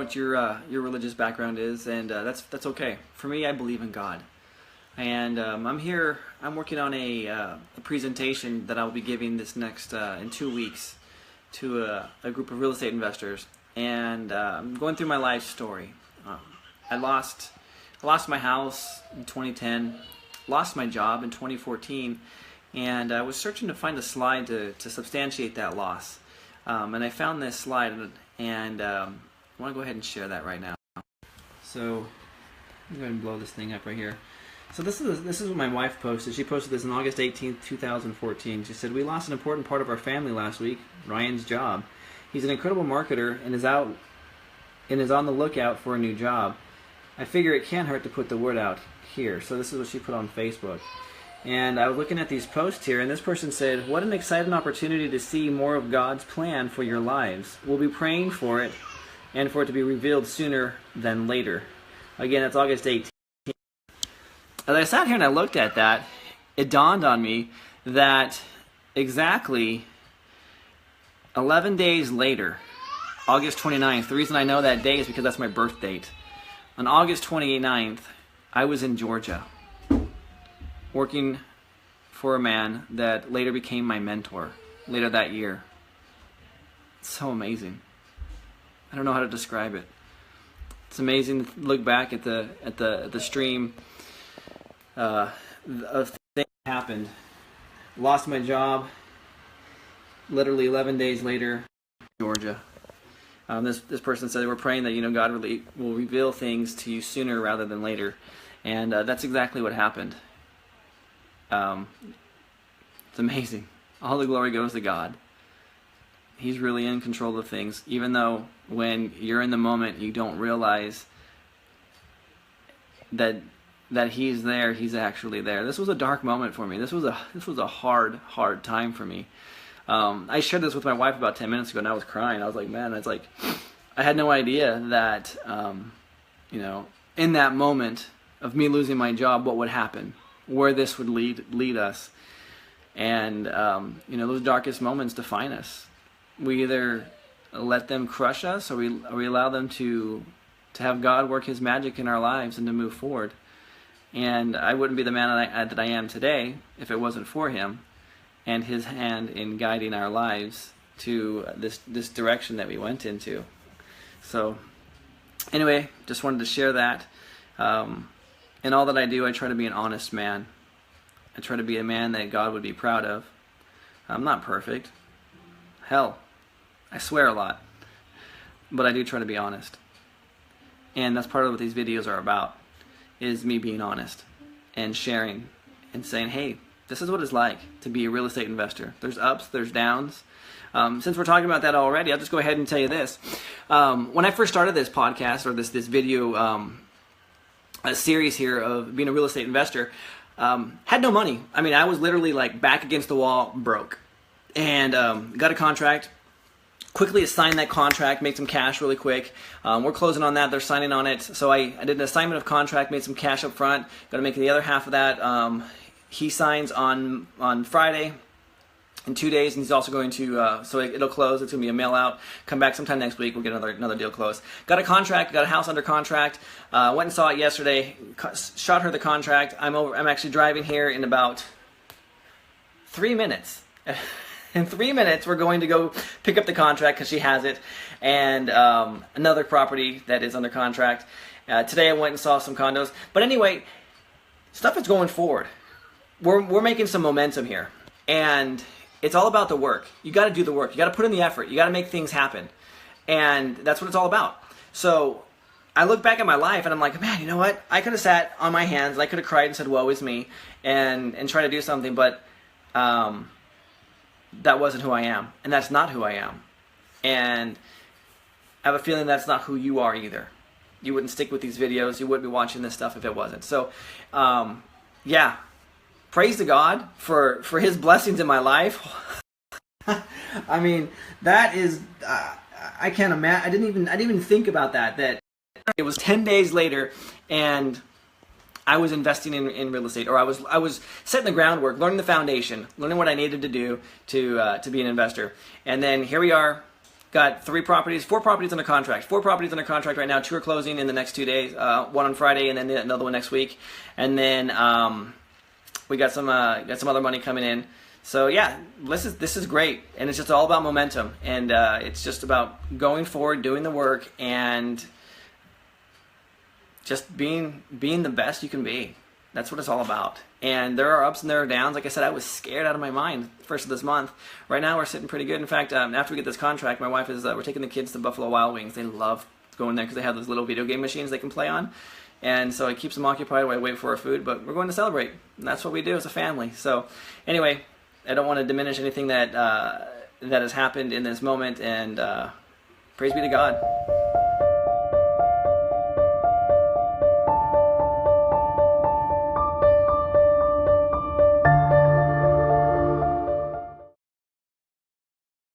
what your religious background is, and that's okay. For me, I believe in God, and I'm here. I'm working on a presentation that I'll be giving this next in 2 weeks to a group of real estate investors, and I'm going through my life story. I lost my house in 2010, lost my job in 2014, and I was searching to find a slide to substantiate that loss. And I found this slide, and I want to go ahead and share that right now. So I'm going to blow this thing up right here. So this is what my wife posted. She posted this on August 18th, 2014. She said, "We lost an important part of our family last week, Ryan's job. He's an incredible marketer and is on the lookout for a new job. I figure it can't hurt to put the word out here." So this is what she put on Facebook. And I was looking at these posts here, and this person said, "What an exciting opportunity to see more of God's plan for your lives. We'll be praying for it and for it to be revealed sooner than later." Again, that's August 18th. As I sat here and I looked at that, it dawned on me that exactly 11 days later, August 29th, the reason I know that day is because that's my birth date. On August 29th, I was in Georgia, working for a man that later became my mentor later that year. It's so amazing. I don't know how to describe it. It's amazing to look back at the stream of things that happened. Lost my job. Literally 11 days later, Georgia. This person said they were praying that God will reveal things to you sooner rather than later, and that's exactly what happened. It's amazing. All the glory goes to God. He's really in control of things, even though when you're in the moment you don't realize that He's there. He's actually there. This was a dark moment for me. This was a hard time for me. I shared this with my wife about 10 minutes ago, and I was crying. I was like, man, it's like I had no idea that in that moment of me losing my job, what would happen, where this would lead us. And those darkest moments define us. We either let them crush us, or we allow them to have God work His magic in our lives and to move forward. And I wouldn't be the man that I am today if it wasn't for Him and His hand in guiding our lives to this direction that we went into. So anyway, just wanted to share that. In all that I do, I try to be an honest man. I try to be a man that God would be proud of. I'm not perfect. Hell, I swear a lot. But I do try to be honest. And that's part of what these videos are about, is me being honest and sharing and saying, hey, this is what it's like to be a real estate investor. There's ups, there's downs. Since we're talking about that already, I'll just go ahead and tell you this. When I first started this podcast, or this video a series here of being a real estate investor, had no money. I mean, I was literally like back against the wall, broke. And got a contract. Quickly signed that contract, made some cash really quick. We're closing on that. They're signing on it. So I did an assignment of contract, made some cash up front. Got to make the other half of that. He signs on Friday in 2 days, and he's also going to, so it'll close. It's going to be a mail out. Come back sometime next week. We'll get another deal closed. Got a contract. Got a house under contract. Went and saw it yesterday. Shot her the contract. I'm actually driving here in about 3 minutes. In 3 minutes, we're going to go pick up the contract because she has it, and another property that is under contract. Today I went and saw some condos. But anyway, stuff is going forward. We're making some momentum here, and it's all about the work. You got to do the work. You got to put in the effort. You got to make things happen, and that's what it's all about. So I look back at my life, and I'm like, man, you know what? I could have sat on my hands, and I could have cried and said, woe is me, and tried to do something, but that wasn't who I am, and that's not who I am. And I have a feeling that's not who you are either. You wouldn't stick with these videos. You wouldn't be watching this stuff if it wasn't. So, yeah, praise to God for His blessings in my life. I mean, that is, I can't imagine. I didn't even think about that. That it was 10 days later, and I was investing in real estate, or I was setting the groundwork, learning the foundation, learning what I needed to do to be an investor. And then here we are, Got 4 properties under contract. 4 properties under contract right now. 2 are closing in the next 2 days. One on Friday, and then another one next week. And then we got some other money coming in. So yeah, this is great, and it's just all about momentum, and it's just about going forward, doing the work, and just being the best you can be. That's what it's all about. And there are ups and there are downs. Like I said, I was scared out of my mind first of this month. Right now, we're sitting pretty good. In fact, after we get this contract, my wife is we're taking the kids to Buffalo Wild Wings. They love going there because they have those little video game machines they can play on. And so it keeps them occupied while I wait for our food. But we're going to celebrate. And that's what we do as a family. So anyway, I don't want to diminish anything that has happened in this moment. And praise be to God.